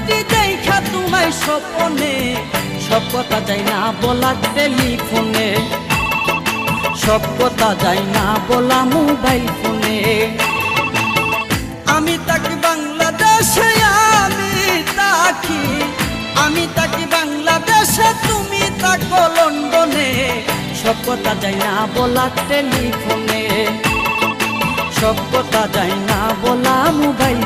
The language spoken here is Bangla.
একটি দেখা তোমায় স্বপ্নে, সব কথা যায় না বলা টেলিফোনে, সব কথা যায় না বলা মোবাইল ফোনে। আমি থাকি বাংলাদেশে, আমি থাকি বাংলাদেশে, তুমি থাকো লন্ডনে, সব কথা যায় না বলা টেলিফোনে, সব কথা যায় না বলা মোবাইল